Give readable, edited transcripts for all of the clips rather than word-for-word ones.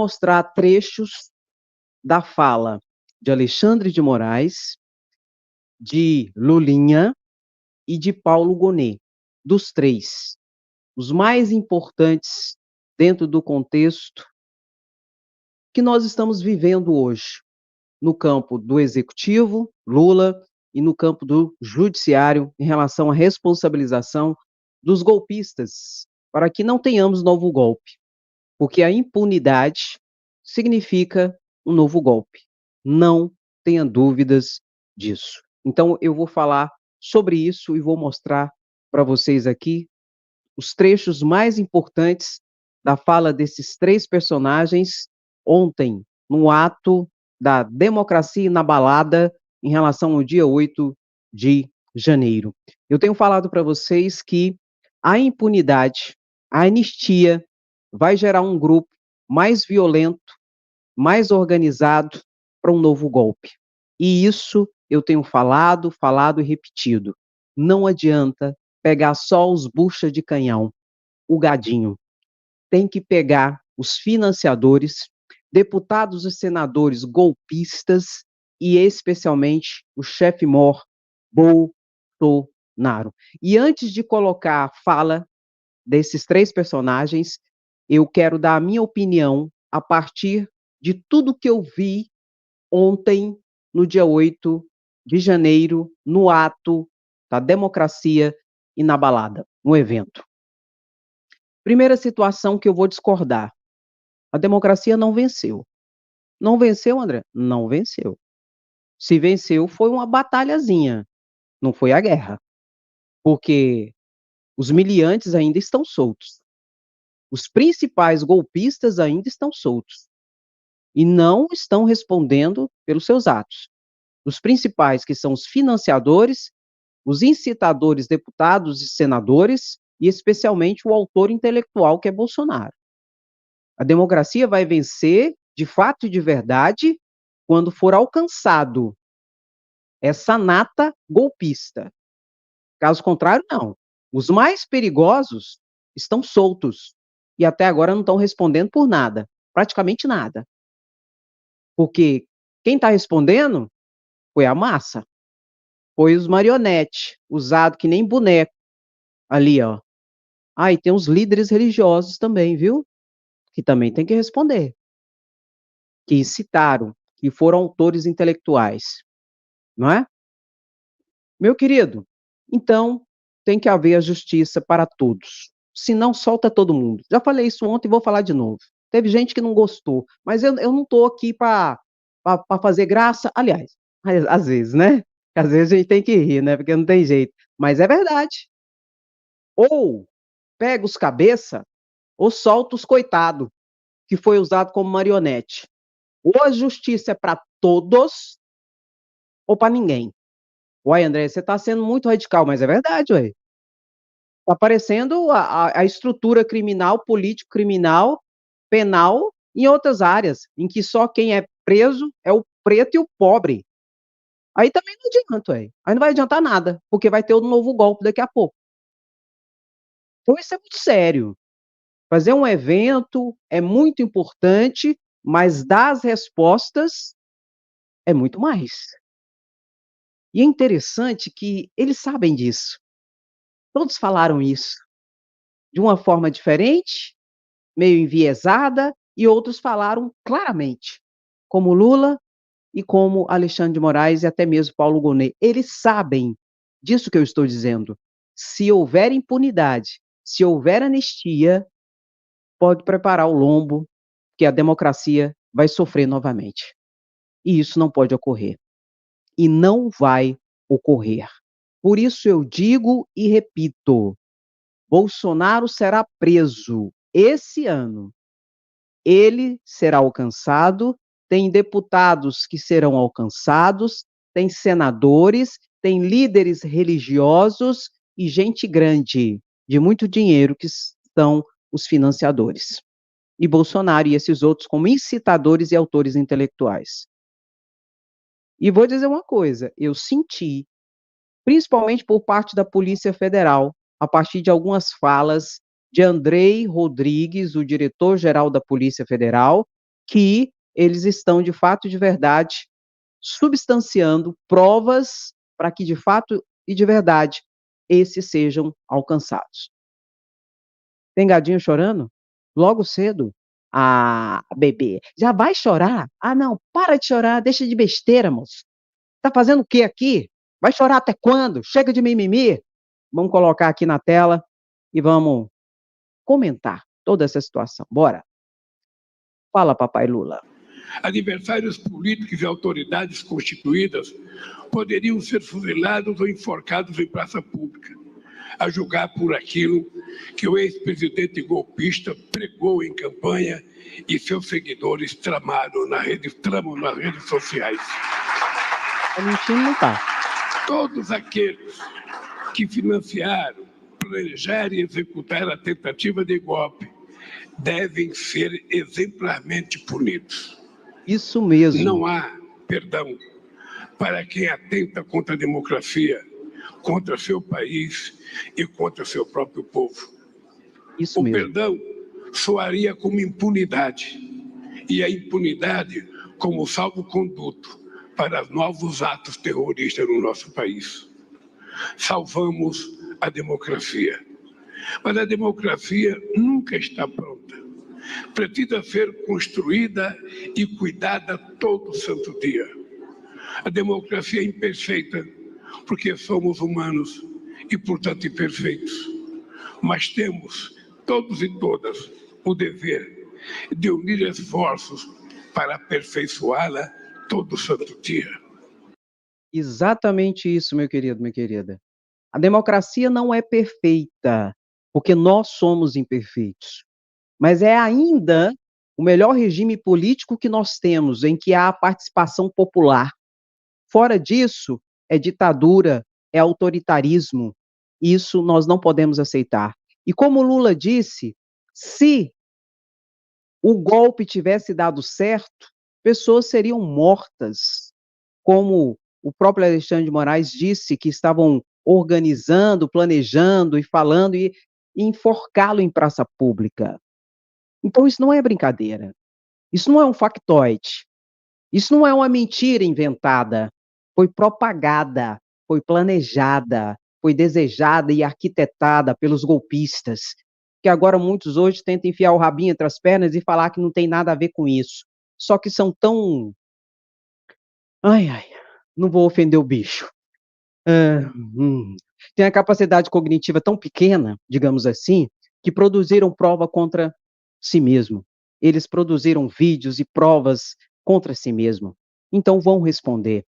Mostrar trechos da fala de Alexandre de Moraes, de Lulinha e de Paulo Gonet, dos três, os mais importantes dentro do contexto que nós estamos vivendo hoje, no campo do executivo, Lula, e no campo do judiciário, em relação à responsabilização dos golpistas, para que não tenhamos novo golpe, porque a impunidade significa um novo golpe. Não tenha dúvidas disso. Então, eu vou falar sobre isso e vou mostrar para vocês aqui os trechos mais importantes da fala desses três personagens ontem, no ato da democracia inabalada em relação ao dia 8 de janeiro. Eu tenho falado para vocês que a impunidade, a anistia, vai gerar um grupo mais violento, mais organizado para um novo golpe. E isso eu tenho falado e repetido. Não adianta pegar só os bucha de canhão, o gadinho. Tem que pegar os financiadores, deputados e senadores golpistas e especialmente o chefe-mor Bolsonaro. E antes de colocar a fala desses três personagens, eu quero dar a minha opinião a partir de tudo que eu vi ontem, no dia 8 de janeiro, no ato da democracia inabalada, no evento. Primeira situação que eu vou discordar. A democracia não venceu. Não venceu, André? Não venceu. Se venceu, foi uma batalhazinha, não foi a guerra. Porque os miliantes ainda estão soltos. Os principais golpistas ainda estão soltos. E não estão respondendo pelos seus atos. Os principais, que são os financiadores, os incitadores, deputados e senadores, e especialmente o autor intelectual, que é Bolsonaro. A democracia vai vencer, de fato e de verdade, quando for alcançado essa nata golpista. Caso contrário, não. Os mais perigosos estão soltos e até agora não estão respondendo por nada, praticamente nada. Porque quem está respondendo foi a massa, foi os marionetes, usado que nem boneco ali, ó. Ah, e tem os líderes religiosos também, viu? Que também tem que responder. Que incitaram, que foram autores intelectuais, não é? Meu querido, então tem que haver a justiça para todos. Senão, solta todo mundo. Já falei isso ontem e vou falar de novo. Teve gente que não gostou, mas eu não estou aqui para fazer graça. Aliás, às vezes, né? Às vezes a gente tem que rir, né? Porque não tem jeito. Mas é verdade. Ou pega os cabeça, ou solta os coitados, que foi usado como marionete. Ou a justiça é para todos, ou para ninguém. Uai, André, você está sendo muito radical, mas é verdade, ué. Está aparecendo a estrutura criminal, político-criminal, penal, em outras áreas, em que só quem é preso é o preto e o pobre. Aí também não adianta, ué. Aí não vai adiantar nada, porque vai ter um novo golpe daqui a pouco. Então isso é muito sério. Fazer um evento é muito importante, mas dar as respostas é muito mais. E é interessante que eles sabem disso. Todos falaram isso, de uma forma diferente, meio enviesada, e outros falaram claramente, como Lula e como Alexandre de Moraes e até mesmo Paulo Gonet. Eles sabem disso que eu estou dizendo. Se houver impunidade, se houver anistia, pode preparar o lombo, que a democracia vai sofrer novamente. E isso não pode ocorrer. E não vai ocorrer. Por isso eu digo e repito, Bolsonaro será preso esse ano. Ele será alcançado, tem deputados que serão alcançados, tem senadores, tem líderes religiosos e gente grande, de muito dinheiro, que são os financiadores. E Bolsonaro e esses outros como incitadores e autores intelectuais. E vou dizer uma coisa, eu senti, principalmente por parte da Polícia Federal, a partir de algumas falas de Andrei Rodrigues, o diretor-geral da Polícia Federal, que eles estão, de fato e de verdade, substanciando provas para que, de fato e de verdade, esses sejam alcançados. Tem gadinho chorando? Logo cedo? Ah, bebê, já vai chorar? Ah, não, para de chorar, deixa de besteira, moço. Tá fazendo o quê aqui? Vai chorar até quando? Chega de mimimi. Vamos colocar aqui na tela e vamos comentar toda essa situação. Bora. Fala, papai Lula. Adversários políticos e autoridades constituídas poderiam ser fuzilados ou enforcados em praça pública, a julgar por aquilo que o ex-presidente golpista pregou em campanha e seus seguidores tramam nas redes sociais. Tá mentindo, não tá. Todos aqueles que financiaram, planejaram e executaram a tentativa de golpe devem ser exemplarmente punidos. Isso mesmo. Não há perdão para quem atenta contra a democracia, contra seu país e contra seu próprio povo. Isso o mesmo. perdão soaria como impunidade, e a impunidade como salvo-conduto para novos atos terroristas no nosso país. Salvamos a democracia. Mas a democracia nunca está pronta. Precisa ser construída e cuidada todo santo dia. A democracia é imperfeita, porque somos humanos e, portanto, imperfeitos. Mas temos, todos e todas, o dever de unir esforços para aperfeiçoá-la todo santo dia. Exatamente isso, meu querido, minha querida. A democracia não é perfeita, porque nós somos imperfeitos. Mas é ainda o melhor regime político que nós temos, em que há participação popular. Fora disso, é ditadura, é autoritarismo. Isso nós não podemos aceitar. E como Lula disse, se o golpe tivesse dado certo, pessoas seriam mortas, como o próprio Alexandre de Moraes disse que estavam organizando, planejando e falando e enforcá-lo em praça pública. Então isso não é brincadeira, isso não é um factoide, isso não é uma mentira inventada, foi propagada, foi planejada, foi desejada e arquitetada pelos golpistas, que agora muitos hoje tentam enfiar o rabinho entre as pernas e falar que não tem nada a ver com isso. Só que são tão... Ai, ai, não vou ofender o bicho. Tem a capacidade cognitiva tão pequena, digamos assim, que produziram prova contra si mesmo. Eles produziram vídeos e provas contra si mesmo. Então vão responder.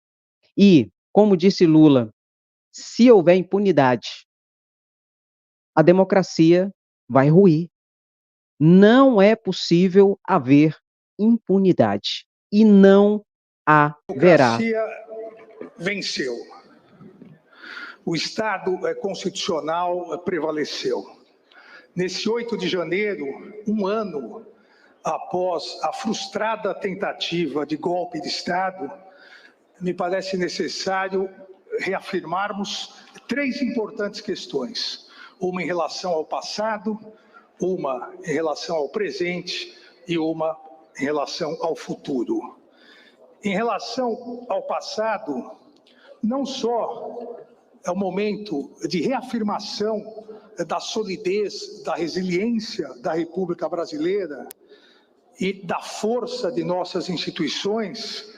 E, como disse Lula, se houver impunidade, a democracia vai ruir. Não é possível haver impunidade. E não haverá. A democracia venceu. O Estado constitucional prevaleceu. Nesse 8 de janeiro, um ano após a frustrada tentativa de golpe de Estado, me parece necessário reafirmarmos 3 importantes questões. Uma em relação ao passado, uma em relação ao presente e uma em relação ao futuro. Em relação ao passado, não só é o momento de reafirmação da solidez, da resiliência da República Brasileira e da força de nossas instituições,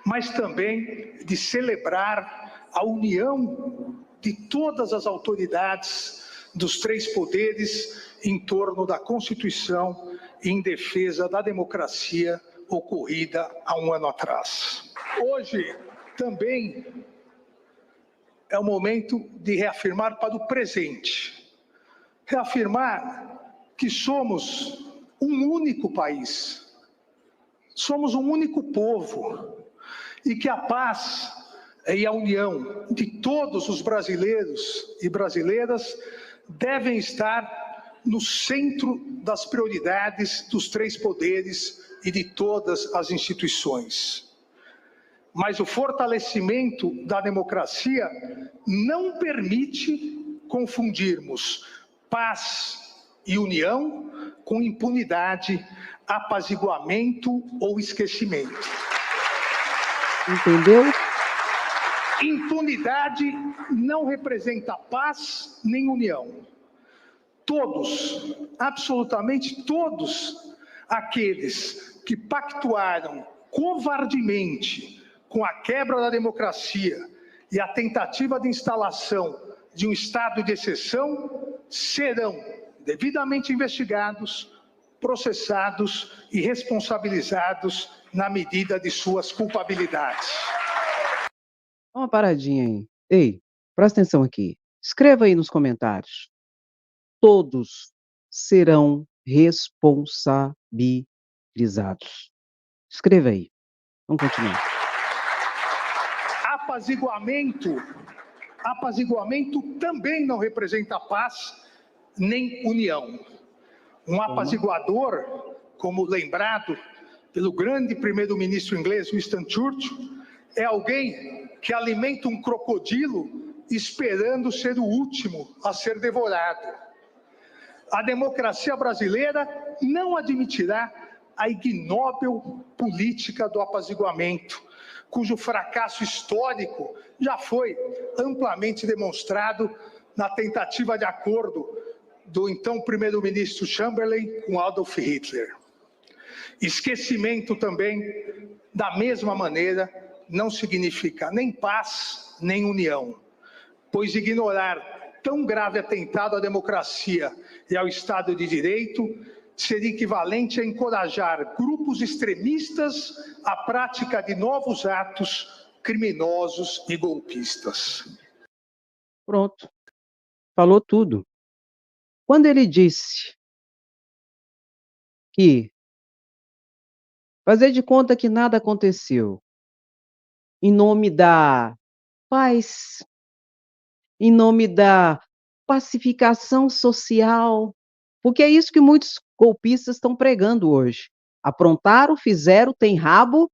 mas também de celebrar a união de todas as autoridades dos 3 poderes em torno da Constituição e em defesa da democracia ocorrida há um ano atrás. Hoje, também é o momento de reafirmar para o presente. Reafirmar que somos um único país, somos um único povo, e que a paz e a união de todos os brasileiros e brasileiras devem estar no centro das prioridades dos 3 poderes e de todas as instituições. Mas o fortalecimento da democracia não permite confundirmos paz e união com impunidade, apaziguamento ou esquecimento. Entendeu? Impunidade não representa paz nem união. Todos, absolutamente todos, aqueles que pactuaram covardemente com a quebra da democracia e a tentativa de instalação de um estado de exceção serão devidamente investigados, processados e responsabilizados na medida de suas culpabilidades. Dá uma paradinha aí. Ei, presta atenção aqui. Escreva aí nos comentários. Todos serão responsabilizados. Escreva aí. Vamos continuar. Apaziguamento também não representa paz nem união. Um apaziguador, como lembrado pelo grande primeiro-ministro inglês Winston Churchill, é alguém que alimenta um crocodilo esperando ser o último a ser devorado. A democracia brasileira não admitirá a ignóbil política do apaziguamento, cujo fracasso histórico já foi amplamente demonstrado na tentativa de acordo do então primeiro-ministro Chamberlain com Adolf Hitler. Esquecimento também, da mesma maneira, não significa nem paz, nem união, pois ignorar tão grave atentado à democracia e ao Estado de Direito seria equivalente a encorajar grupos extremistas à prática de novos atos criminosos e golpistas. Pronto. Falou tudo. Quando ele disse que fazer de conta que nada aconteceu, em nome da paz, em nome da pacificação social, porque é isso que muitos golpistas estão pregando hoje. Aprontaram, fizeram, tem rabo,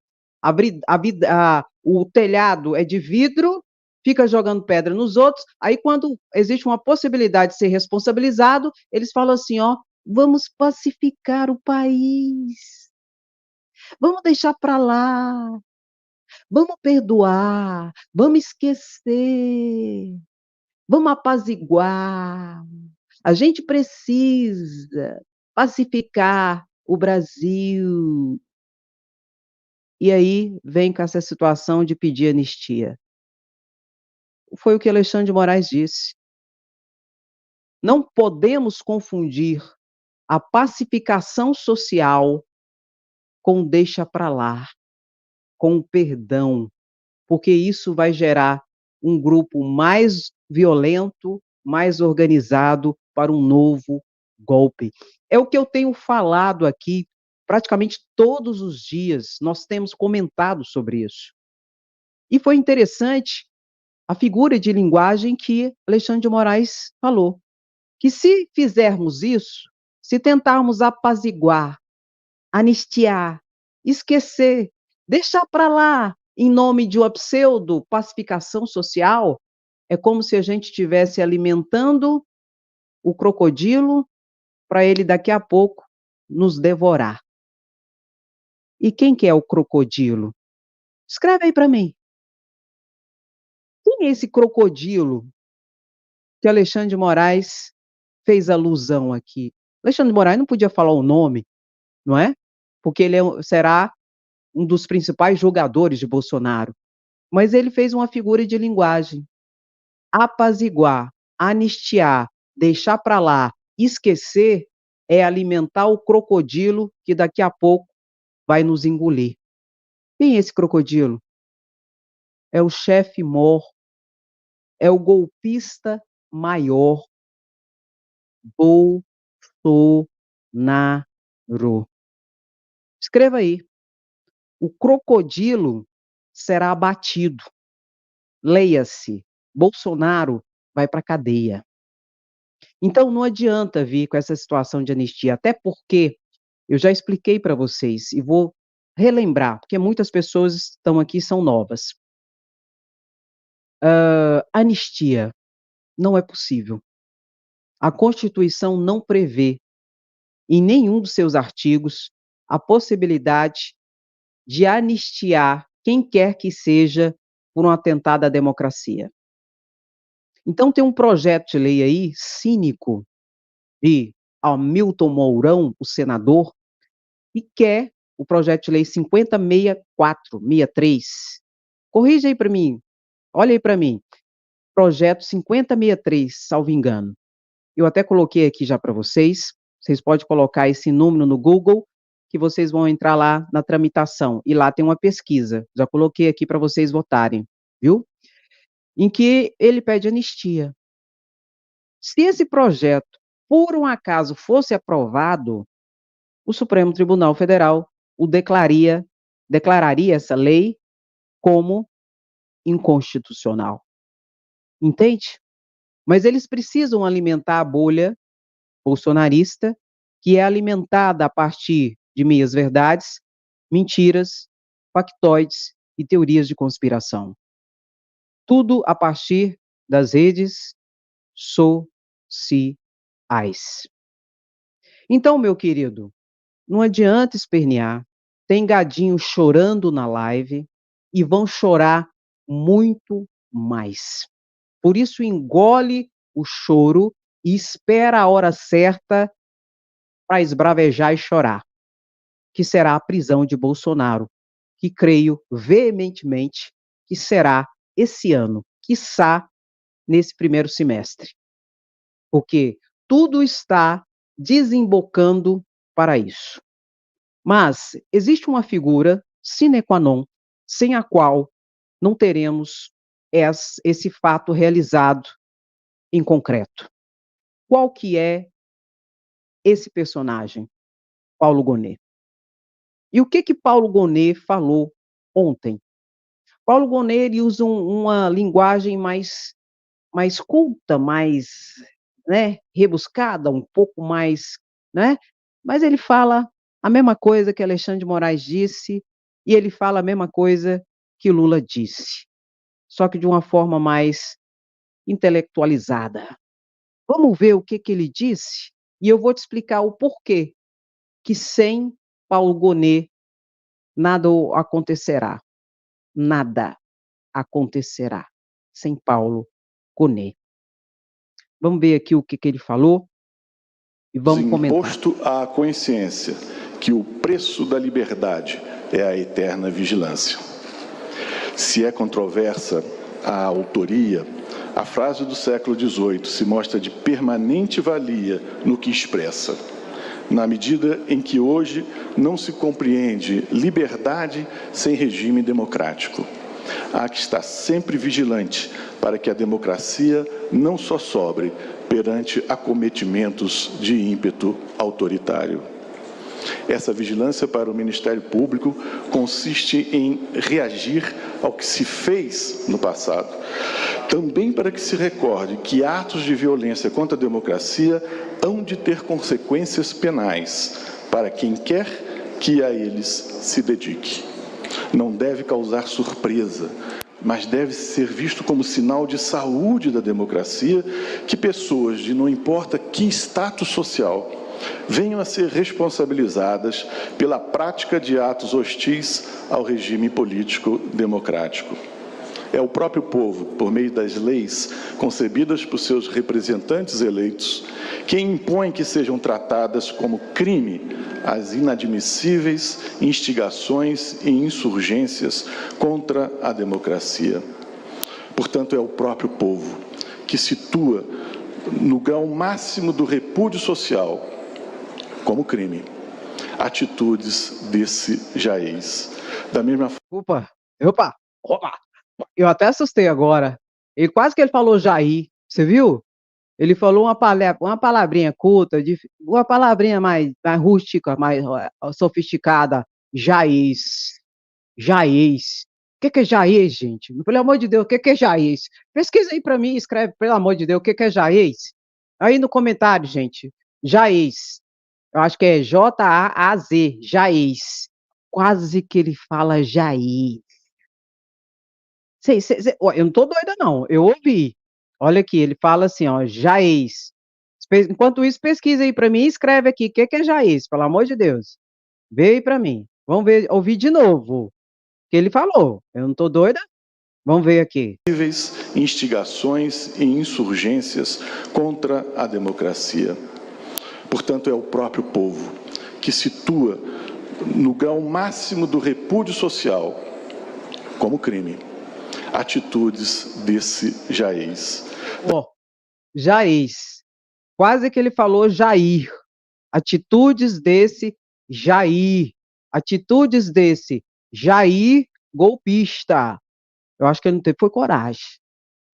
o telhado é de vidro, fica jogando pedra nos outros, aí quando existe uma possibilidade de ser responsabilizado, eles falam assim, ó, vamos pacificar o país, vamos deixar para lá, vamos perdoar, vamos esquecer, vamos apaziguar. A gente precisa pacificar o Brasil. E aí vem com essa situação de pedir anistia. Foi o que Alexandre de Moraes disse. Não podemos confundir a pacificação social com deixa para lá, com o perdão, porque isso vai gerar um grupo mais violento, mais organizado para um novo golpe. É o que eu tenho falado aqui praticamente todos os dias, nós temos comentado sobre isso. E foi interessante a figura de linguagem que Alexandre de Moraes falou, que se fizermos isso, se tentarmos apaziguar, anistiar, esquecer, deixar para lá, em nome de uma pseudo-pacificação social, é como se a gente estivesse alimentando o crocodilo para ele daqui a pouco nos devorar. E quem que é o crocodilo? Escreve aí para mim. Quem é esse crocodilo que Alexandre de Moraes fez alusão aqui? Alexandre de Moraes não podia falar o nome, não é? Porque ele será um dos principais jogadores de Bolsonaro. Mas ele fez uma figura de linguagem. Apaziguar, anistiar, deixar para lá, esquecer, é alimentar o crocodilo que daqui a pouco vai nos engolir. Quem é esse crocodilo? É o chefe mor, é o golpista maior, Bolsonaro. Escreva aí. O crocodilo será abatido. Leia-se, Bolsonaro vai para a cadeia. Então não adianta vir com essa situação de anistia, até porque eu já expliquei para vocês e vou relembrar, porque muitas pessoas estão aqui são novas. Anistia não é possível. A Constituição não prevê, em nenhum dos seus artigos, a possibilidade de anistiar quem quer que seja por um atentado à democracia. Então tem um projeto de lei aí, cínico, de Hamilton Mourão, o senador, e quer o projeto de lei 5064-63. Corrija aí para mim, olha aí para mim. Projeto 5063, salvo engano. Eu até coloquei aqui já para vocês. Vocês podem colocar esse número no Google, que vocês vão entrar lá na tramitação. E lá tem uma pesquisa. Já coloquei aqui para vocês votarem, viu? Em que ele pede anistia. Se esse projeto, por um acaso, fosse aprovado, o Supremo Tribunal Federal declararia essa lei como inconstitucional. Entende? Mas eles precisam alimentar a bolha bolsonarista, que é alimentada a partir de meias-verdades, mentiras, factoides e teorias de conspiração. Tudo a partir das redes sociais. Então, meu querido, não adianta espernear, tem gadinho chorando na live e vão chorar muito mais. Por isso, engole o choro e espera a hora certa para esbravejar e chorar, que será a prisão de Bolsonaro, que creio veementemente que será esse ano, quiçá nesse primeiro semestre. Porque tudo está desembocando para isso. Mas existe uma figura sine qua non, sem a qual não teremos esse fato realizado em concreto. Qual que é esse personagem? Paulo Gonet. E o que Paulo Gonet falou ontem? Paulo Gonet ele usa uma linguagem mais culta, mais, né, rebuscada, um pouco mais, né? Mas ele fala a mesma coisa que Alexandre de Moraes disse e ele fala a mesma coisa que Lula disse, só que de uma forma mais intelectualizada. Vamos ver o que ele disse e eu vou te explicar o porquê que sem Paulo Gonet nada acontecerá. Nada acontecerá sem Paulo Gonet. Vamos ver aqui o que ele falou e vamos comentar. Imposto à consciência que o preço da liberdade é a eterna vigilância. Se é controversa a autoria, a frase do século XVIII se mostra de permanente valia no que expressa, na medida em que hoje não se compreende liberdade sem regime democrático. Há que estar sempre vigilante para que a democracia não só sobre perante acometimentos de ímpeto autoritário. Essa vigilância para o Ministério Público consiste em reagir ao que se fez no passado, também para que se recorde que atos de violência contra a democracia hão de ter consequências penais para quem quer que a eles se dedique. Não deve causar surpresa, mas deve ser visto como sinal de saúde da democracia que pessoas de não importa que status social venham a ser responsabilizadas pela prática de atos hostis ao regime político democrático. É o próprio povo, por meio das leis concebidas por seus representantes eleitos, quem impõe que sejam tratadas como crime as inadmissíveis instigações e insurgências contra a democracia. Portanto, é o próprio povo que situa no grau máximo do repúdio social como crime atitudes desse jaez. Da mesma forma... Opa! Eu até assustei agora. Quase que ele falou Jair, você viu? Ele falou uma palavrinha culta, uma palavrinha mais rústica, mais sofisticada, jaez. Jaez. O que é jaez, gente? Pelo amor de Deus, o que é jaez? Pesquisa aí para mim, escreve, pelo amor de Deus, o que é jaez? Aí no comentário, gente, jaez. Eu acho que é J-A-A-Z, jaez. Quase que ele fala jaez. Eu não tô doida, não. Eu ouvi. Olha aqui, ele fala assim, ó, jaez. Enquanto isso, pesquisa aí para mim e escreve aqui, o que é jaez, pelo amor de Deus. Vê aí para mim. Vamos ver, ouvir de novo o que ele falou. Eu não estou doida? Vamos ver aqui. Instigações e insurgências contra a democracia. Portanto, é o próprio povo que situa no grau máximo do repúdio social como crime atitudes desse Jair. Ó, Jair. Quase que ele falou Jair. Atitudes desse Jair. Atitudes desse Jair golpista. Eu acho que ele não teve foi coragem.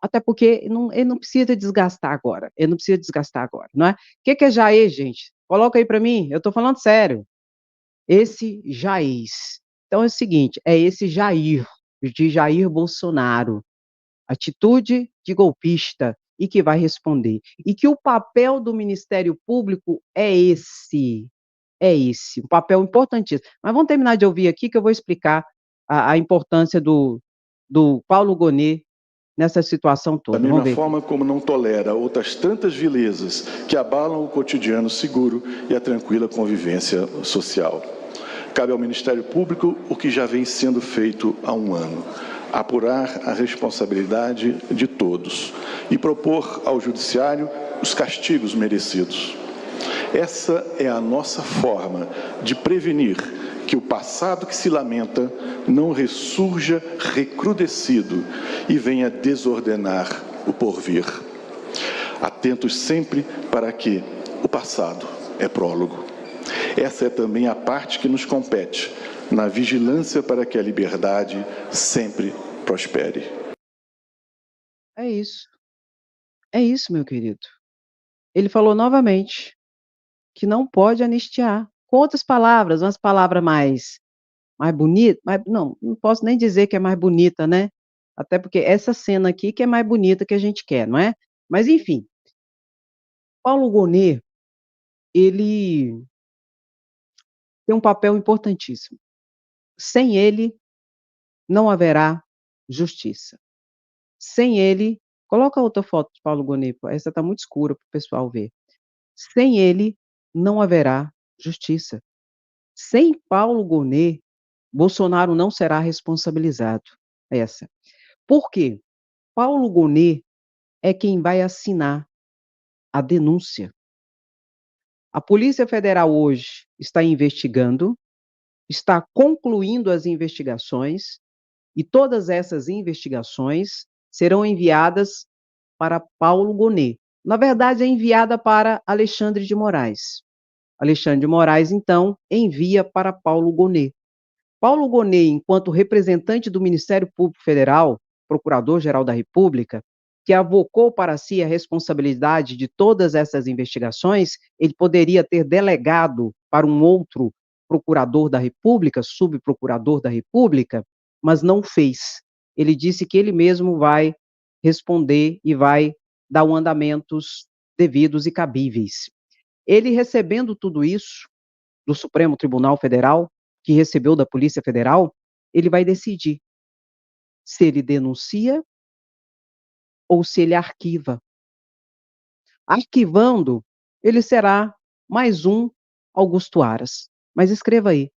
Até porque ele não precisa desgastar agora. Ele não precisa desgastar agora, não é? O que é Jair, gente? Coloca aí para mim. Eu estou falando sério. Esse Jair. Então é o seguinte, é esse Jair, de Jair Bolsonaro, atitude de golpista, e que vai responder. E que o papel do Ministério Público é esse, um papel importantíssimo. Mas vamos terminar de ouvir aqui que eu vou explicar a importância do Paulo Gonet nessa situação toda. Da mesma forma como não tolera outras tantas vilezas que abalam o cotidiano seguro e a tranquila convivência social. Cabe ao Ministério Público o que já vem sendo feito há um ano: apurar a responsabilidade de todos e propor ao Judiciário os castigos merecidos. Essa é a nossa forma de prevenir que o passado que se lamenta não ressurja recrudescido e venha desordenar o porvir. Atentos sempre para que o passado é prólogo. Essa é também a parte que nos compete na vigilância para que a liberdade sempre prospere. É isso, meu querido. Ele falou novamente que não pode anistiar. Com outras palavras, umas palavras mais bonita, não posso nem dizer que é mais bonita, né? Até porque essa cena aqui que é mais bonita que a gente quer, não é? Mas enfim, Paulo Gonet, ele tem um papel importantíssimo. Sem ele, não haverá justiça. Sem ele, coloca outra foto de Paulo Gonet, essa está muito escura para o pessoal ver. Sem ele, não haverá justiça. Sem Paulo Gonet, Bolsonaro não será responsabilizado. Essa. Por quê? Paulo Gonet é quem vai assinar a denúncia. A Polícia Federal hoje está investigando, está concluindo as investigações, e todas essas investigações serão enviadas para Paulo Gonet. Na verdade, é enviada para Alexandre de Moraes. Alexandre de Moraes, então, envia para Paulo Gonet. Paulo Gonet, enquanto representante do Ministério Público Federal, Procurador-Geral da República, que avocou para si a responsabilidade de todas essas investigações, ele poderia ter delegado para um outro procurador da República, subprocurador da República, mas não fez. Ele disse que ele mesmo vai responder e vai dar os andamentos devidos e cabíveis. Ele recebendo tudo isso do Supremo Tribunal Federal, que recebeu da Polícia Federal, ele vai decidir se ele denuncia ou se ele arquiva. Arquivando, ele será mais um Augusto Aras. Mas escreva aí,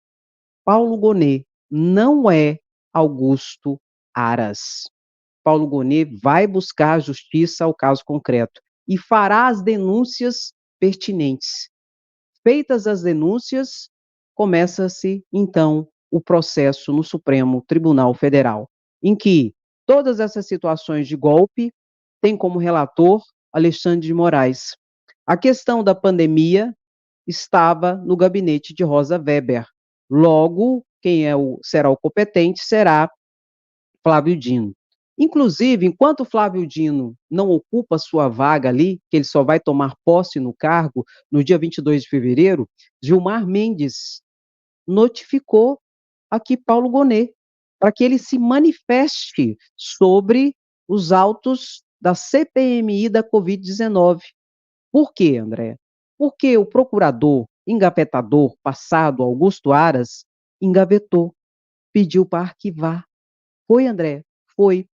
Paulo Gonet não é Augusto Aras. Paulo Gonet vai buscar a justiça ao caso concreto e fará as denúncias pertinentes. Feitas as denúncias, começa-se, então, o processo no Supremo Tribunal Federal, em que todas essas situações de golpe têm como relator Alexandre de Moraes. A questão da pandemia estava no gabinete de Rosa Weber. Logo, quem será o competente será Flávio Dino. Inclusive, enquanto Flávio Dino não ocupa sua vaga ali, que ele só vai tomar posse no cargo no dia 22 de fevereiro, Gilmar Mendes notificou aqui Paulo Gonet para que ele se manifeste sobre os autos da CPMI da Covid-19. Por quê, André? Porque o procurador engavetador passado, Augusto Aras, engavetou, pediu para arquivar. Foi, André? Foi.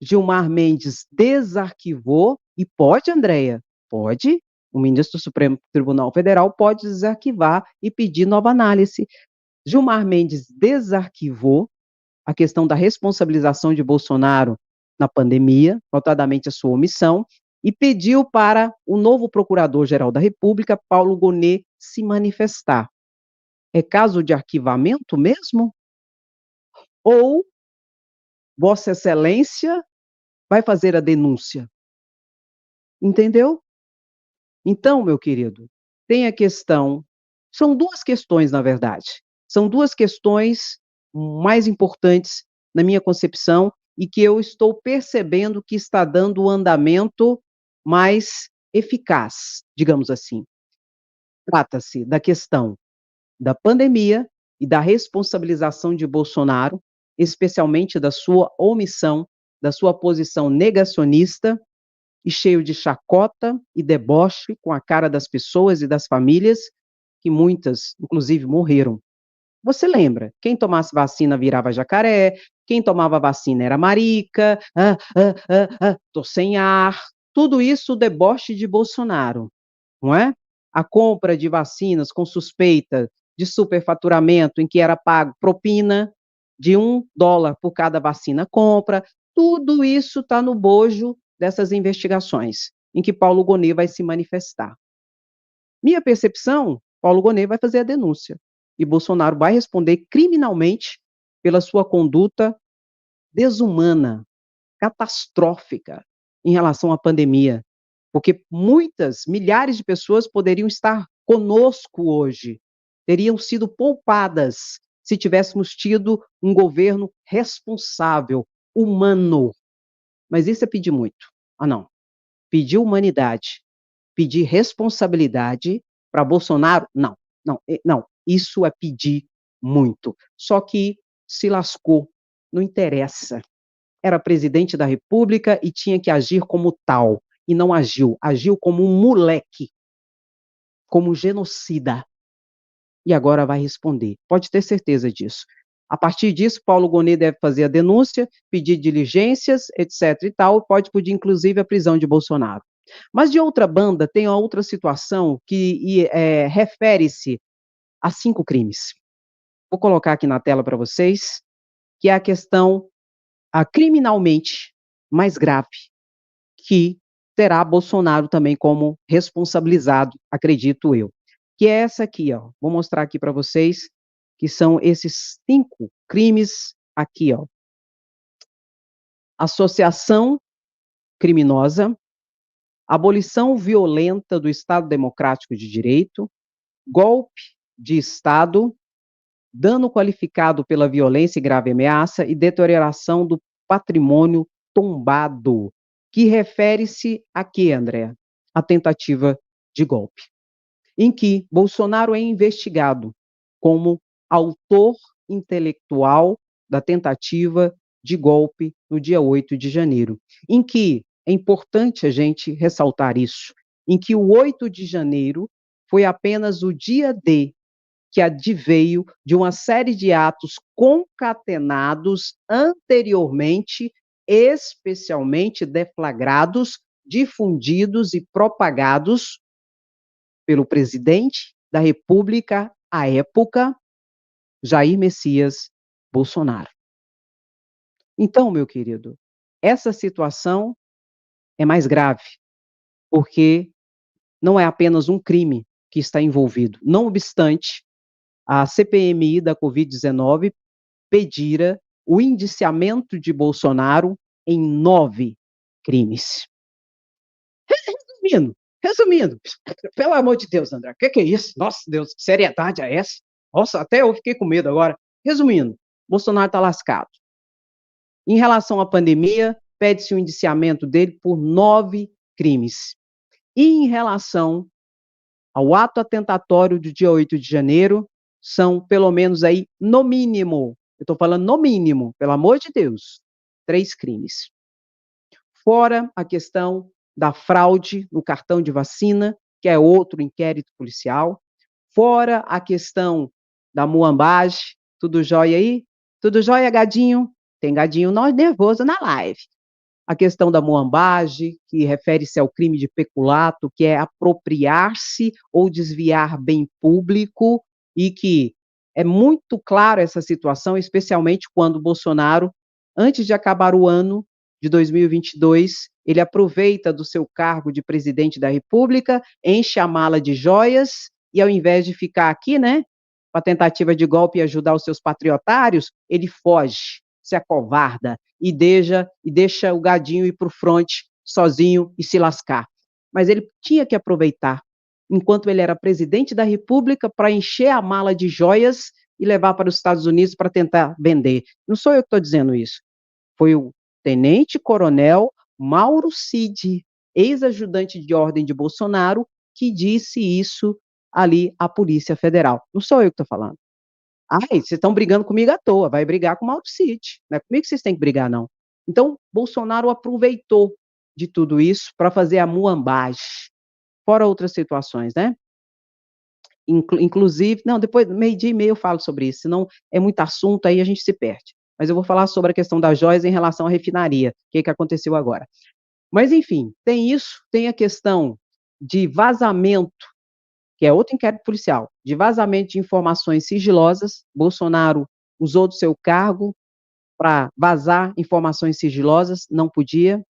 Gilmar Mendes desarquivou, e pode, Andréia? Pode. O ministro do Supremo Tribunal Federal pode desarquivar e pedir nova análise. Gilmar Mendes desarquivou a questão da responsabilização de Bolsonaro na pandemia, notadamente a sua omissão, e pediu para o novo Procurador-Geral da República, Paulo Gonet, se manifestar. É caso de arquivamento mesmo? Ou Vossa Excelência vai fazer a denúncia? Entendeu? Então, meu querido, tem a questão, são duas questões, na verdade. São duas questões mais importantes na minha concepção e que eu estou percebendo que está dando o andamento mais eficaz, digamos assim. Trata-se da questão da pandemia e da responsabilização de Bolsonaro, especialmente da sua omissão, da sua posição negacionista e cheio de chacota e deboche com a cara das pessoas e das famílias, que muitas, inclusive, morreram. Você lembra? Quem tomasse vacina virava jacaré, quem tomava vacina era marica, tô sem ar. Tudo isso o deboche de Bolsonaro, não é? A compra de vacinas com suspeita de superfaturamento, em que era pago propina de $1 por cada vacina compra, tudo isso está no bojo dessas investigações, em que Paulo Gonet vai se manifestar. Minha percepção, Paulo Gonet vai fazer a denúncia, e Bolsonaro vai responder criminalmente pela sua conduta desumana, catastrófica, em relação à pandemia, porque muitas, milhares de pessoas poderiam estar conosco hoje, teriam sido poupadas se tivéssemos tido um governo responsável, humano. Mas isso é pedir muito. Ah, não. Pedir humanidade, pedir responsabilidade para Bolsonaro, não, não, não. Isso é pedir muito. Só que se lascou, não interessa. Era presidente da República e tinha que agir como tal, e não agiu. Agiu como um moleque, como um genocida. E agora vai responder. Pode ter certeza disso. A partir disso, Paulo Gonet deve fazer a denúncia, pedir diligências, etc. e tal, pode pedir, inclusive, a prisão de Bolsonaro. Mas, de outra banda, tem uma outra situação que refere-se a 5 crimes. Vou colocar aqui na tela para vocês, que é a questão criminalmente mais grave, que terá Bolsonaro também como responsabilizado, acredito eu. Que é essa aqui, ó. Vou mostrar aqui para vocês, que são esses 5 crimes aqui, ó. Associação criminosa, abolição violenta do Estado Democrático de Direito, golpe de Estado, dano qualificado pela violência e grave ameaça e deterioração do patrimônio tombado, que refere-se a quê, André? A tentativa de golpe, em que Bolsonaro é investigado como autor intelectual da tentativa de golpe no dia 8 de janeiro, em que é importante a gente ressaltar isso, em que o 8 de janeiro foi apenas o dia D, que adveio de uma série de atos concatenados anteriormente, especialmente deflagrados, difundidos e propagados pelo presidente da República, à época, Jair Messias Bolsonaro. Então, meu querido, essa situação é mais grave, porque não é apenas um crime que está envolvido. Não obstante, a CPMI da Covid-19 pedira o indiciamento de Bolsonaro em 9 crimes. Resumindo, pelo amor de Deus, André, o que é isso? Nossa, Deus, que seriedade é essa? Nossa, até eu fiquei com medo agora. Resumindo, Bolsonaro está lascado. Em relação à pandemia, pede-se o indiciamento dele por 9 crimes. E em relação ao ato atentatório do dia 8 de janeiro, são pelo menos aí, no mínimo, eu estou falando no mínimo, pelo amor de Deus, 3 crimes. Fora a questão da fraude no cartão de vacina, que é outro inquérito policial. Fora a questão da muambagem. Tudo jóia aí? Tudo jóia, gadinho? Tem gadinho nervoso na live. A questão da muambagem, que refere-se ao crime de peculato, que é apropriar-se ou desviar bem público, e que É muito claro essa situação, especialmente quando Bolsonaro, antes de acabar o ano de 2022, ele aproveita do seu cargo de presidente da República, enche a mala de joias e, ao invés de ficar aqui, né, com a tentativa de golpe e ajudar os seus patriotários, ele foge, se acovarda e deixa o gadinho ir para o fronte sozinho e se lascar. Mas ele tinha que aproveitar, enquanto ele era presidente da República, para encher a mala de joias e levar para os Estados Unidos para tentar vender. Não sou eu que estou dizendo isso. Foi o tenente-coronel Mauro Cid, ex-ajudante de ordem de Bolsonaro, que disse isso ali à Polícia Federal. Não sou eu que estou falando. Ai, vocês estão brigando comigo à toa, vai brigar com o Mauro Cid. Não é comigo que vocês têm que brigar, não. Então, Bolsonaro aproveitou de tudo isso para fazer a muambagem, fora outras situações, né? Inclusive, não, depois, meio-dia e meio eu falo sobre isso, senão é muito assunto, aí a gente se perde. Mas eu vou falar sobre a questão das joias em relação à refinaria, o que aconteceu agora. Mas, enfim, tem isso, tem a questão de vazamento, que é outro inquérito policial, de vazamento de informações sigilosas. Bolsonaro usou do seu cargo para vazar informações sigilosas, não podia.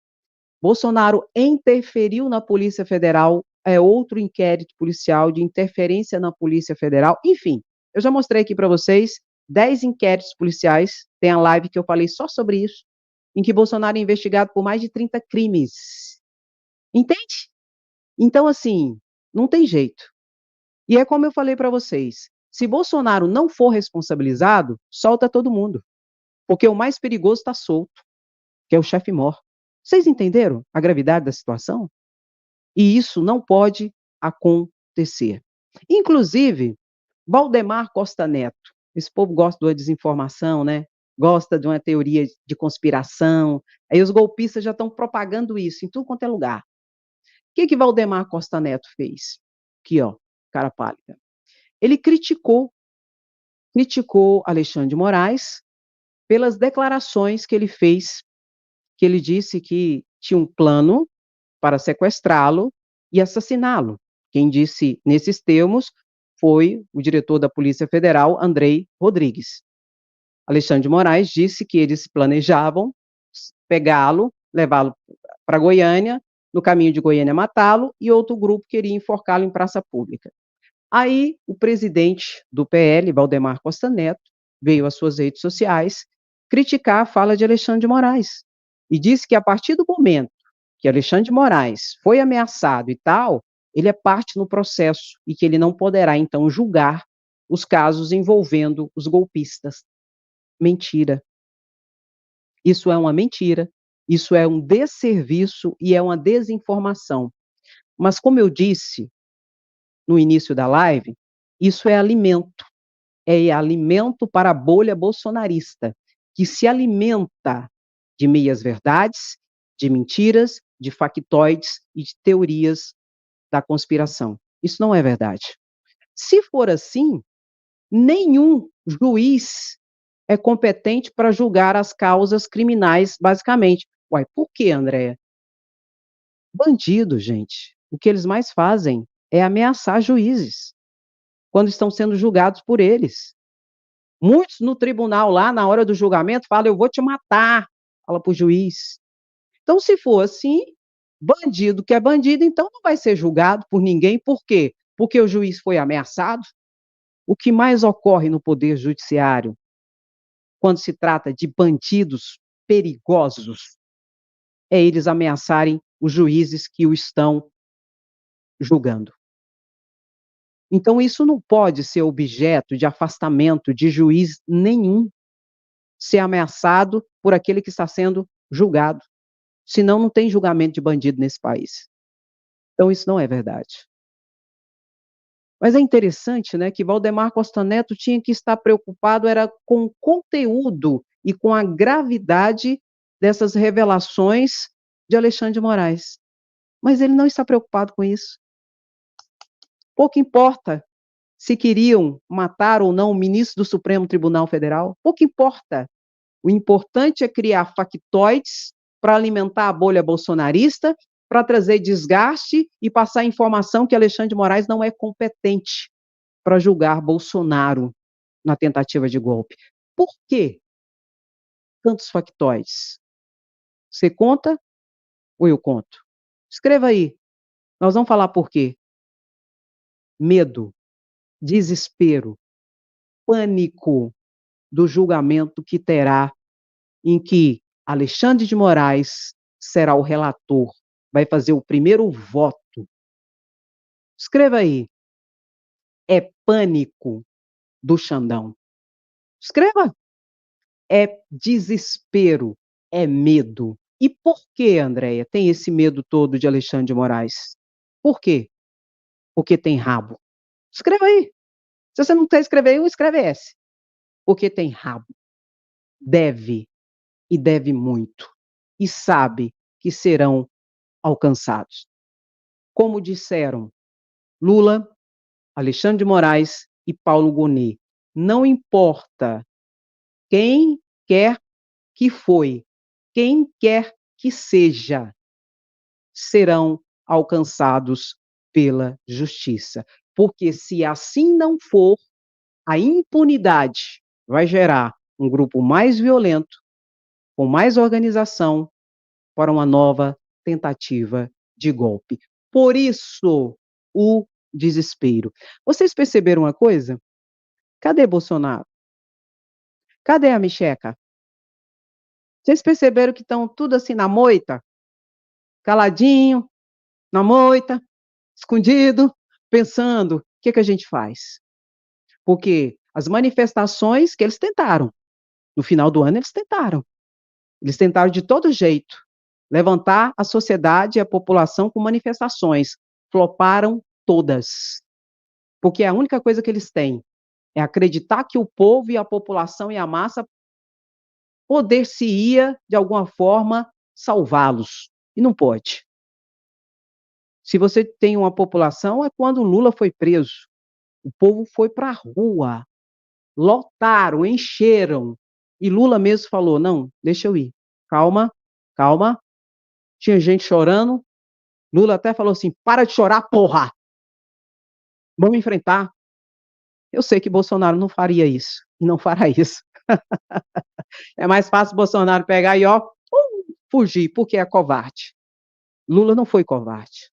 Bolsonaro interferiu na Polícia Federal, é outro inquérito policial de interferência na Polícia Federal. Enfim, eu já mostrei aqui para vocês 10 inquéritos policiais, tem a live que eu falei só sobre isso, em que Bolsonaro é investigado por mais de 30 crimes. Entende? Então, assim, não tem jeito. E é como eu falei para vocês, se Bolsonaro não for responsabilizado, solta todo mundo, porque o mais perigoso está solto, que é o chefe mor. Vocês entenderam a gravidade da situação? E isso não pode acontecer. Inclusive, Valdemar Costa Neto, esse povo gosta da desinformação, né? Gosta de uma teoria de conspiração, aí os golpistas já estão propagando isso em tudo quanto é lugar. O que Valdemar Costa Neto fez? Aqui, ó, cara pálida. Ele criticou Alexandre de Moraes pelas declarações que ele fez, que ele disse que tinha um plano para sequestrá-lo e assassiná-lo. Quem disse nesses termos foi o diretor da Polícia Federal, Andrei Rodrigues. Alexandre de Moraes disse que eles planejavam pegá-lo, levá-lo para Goiânia, no caminho de Goiânia matá-lo, e outro grupo queria enforcá-lo em praça pública. Aí, o presidente do PL, Valdemar Costa Neto, veio às suas redes sociais criticar a fala de Alexandre de Moraes e disse que a partir do momento que Alexandre de Moraes foi ameaçado e tal, ele é parte no processo e que ele não poderá, então, julgar os casos envolvendo os golpistas. Mentira. Isso é uma mentira, isso é um desserviço e é uma desinformação. Mas, como eu disse no início da live, isso é alimento para a bolha bolsonarista, que se alimenta de meias-verdades, de mentiras, de factoides e de teorias da conspiração. Isso não é verdade. Se for assim, nenhum juiz é competente para julgar as causas criminais, basicamente. Uai, por quê, Andréia? Bandido, gente, o que eles mais fazem é ameaçar juízes quando estão sendo julgados por eles. Muitos no tribunal lá, na hora do julgamento, falam, eu vou te matar, fala para o juiz. Então, se for assim, bandido que é bandido, então não vai ser julgado por ninguém. Por quê? Porque o juiz foi ameaçado. O que mais ocorre no Poder Judiciário, quando se trata de bandidos perigosos, é eles ameaçarem os juízes que o estão julgando. Então, isso não pode ser objeto de afastamento de juiz nenhum, ser ameaçado por aquele que está sendo julgado. Senão, não tem julgamento de bandido nesse país. Então, isso não é verdade. Mas é interessante, né, que Valdemar Costa Neto tinha que estar preocupado era com o conteúdo e com a gravidade dessas revelações de Alexandre de Moraes. Mas ele não está preocupado com isso. Pouco importa se queriam matar ou não o ministro do Supremo Tribunal Federal, pouco importa. O importante é criar factoides para alimentar a bolha bolsonarista, para trazer desgaste e passar informação que Alexandre de Moraes não é competente para julgar Bolsonaro. na tentativa de golpe. Por quê? Tantos factóides. Você conta ou eu conto? Escreva aí. Nós vamos falar por quê. Medo, desespero, pânico do julgamento que terá, em que Alexandre de Moraes será o relator, vai fazer o primeiro voto. Escreva aí. É pânico do Xandão. Escreva. É desespero, é medo. E por que, Andréia, tem esse medo todo de Alexandre de Moraes? Por quê? Porque tem rabo. Escreva aí. Se você não quer escrever um, escreve esse. Porque tem rabo. Deve, e deve muito. E sabe que serão alcançados. Como disseram Lula, Alexandre de Moraes e Paulo Gonet, não importa quem quer que foi, quem quer que seja, serão alcançados pela justiça. Porque se assim não for, a impunidade vai gerar um grupo mais violento, com mais organização, para uma nova tentativa de golpe. Por isso, o desespero. Vocês perceberam uma coisa? Cadê Bolsonaro? Cadê a Micheca? Vocês perceberam que estão tudo assim na moita? Caladinho, na moita, escondido, pensando, o que a gente faz? Porque as manifestações que eles tentaram, no final do ano eles tentaram de todo jeito, levantar a sociedade e a população com manifestações, floparam todas, porque a única coisa que eles têm é acreditar que o povo e a população e a massa poder-se-ia, de alguma forma, salvá-los, e não pode. Se você tem uma população, é quando Lula foi preso. O povo foi para a rua, lotaram, encheram. E Lula mesmo falou, não, deixa eu ir. Calma, calma. Tinha gente chorando. Lula até falou assim, para de chorar, porra! Vamos enfrentar. Eu sei que Bolsonaro não faria isso, e não fará isso. É mais fácil Bolsonaro pegar e, fugir, porque é covarde. Lula não foi covarde.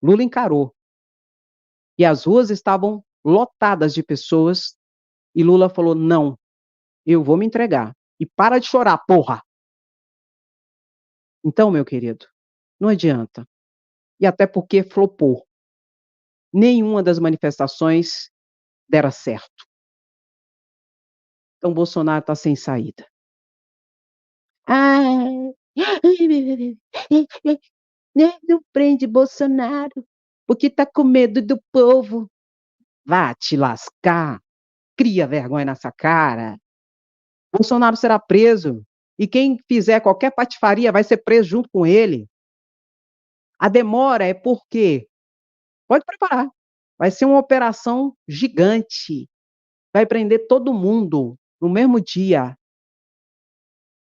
Lula encarou. E as ruas estavam lotadas de pessoas, e Lula falou, não, eu vou me entregar. E para de chorar, porra! Então, meu querido, não adianta. E até porque flopou. Nenhuma das manifestações dera certo. Então, Bolsonaro está sem saída. Não prende Bolsonaro, porque está com medo do povo. Vá te lascar. Cria vergonha nessa cara. Bolsonaro será preso. E quem fizer qualquer patifaria vai ser preso junto com ele. A demora é porque, pode preparar, vai ser uma operação gigante. Vai prender todo mundo no mesmo dia.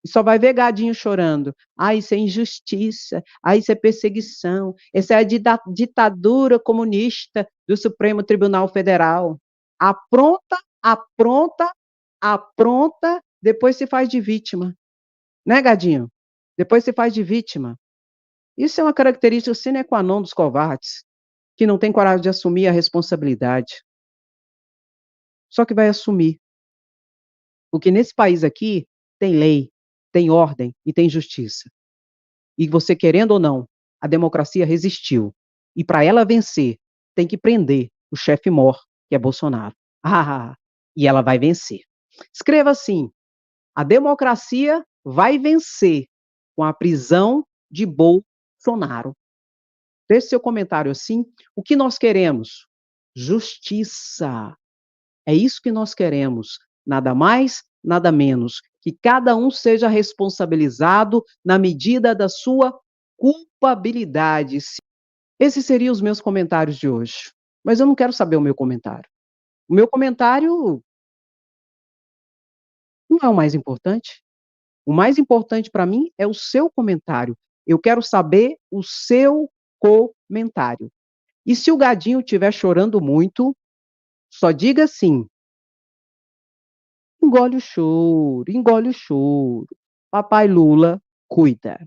E só vai ver gadinho chorando. Isso é injustiça, isso é perseguição, essa é a ditadura comunista do Supremo Tribunal Federal. Apronta, apronta, apronta, depois se faz de vítima. Né, gadinho? Depois se faz de vítima. Isso é uma característica sine qua non dos covardes, que não tem coragem de assumir a responsabilidade. Só que vai assumir. Porque nesse país aqui tem lei, tem ordem e tem justiça. E você querendo ou não, a democracia resistiu. E para ela vencer, tem que prender o chefe mor, que é Bolsonaro. E ela vai vencer. Escreva assim: a democracia vai vencer com a prisão de Bolsonaro. Deixe seu comentário assim. O que nós queremos? Justiça. É isso que nós queremos. Nada mais, nada menos. Que cada um seja responsabilizado na medida da sua culpabilidade. Esses seriam os meus comentários de hoje. Mas eu não quero saber o meu comentário. O meu comentário não é o mais importante. O mais importante para mim é o seu comentário. Eu quero saber o seu comentário. E se o gadinho estiver chorando muito, só diga assim: engole o choro, engole o choro. Papai Lula cuida.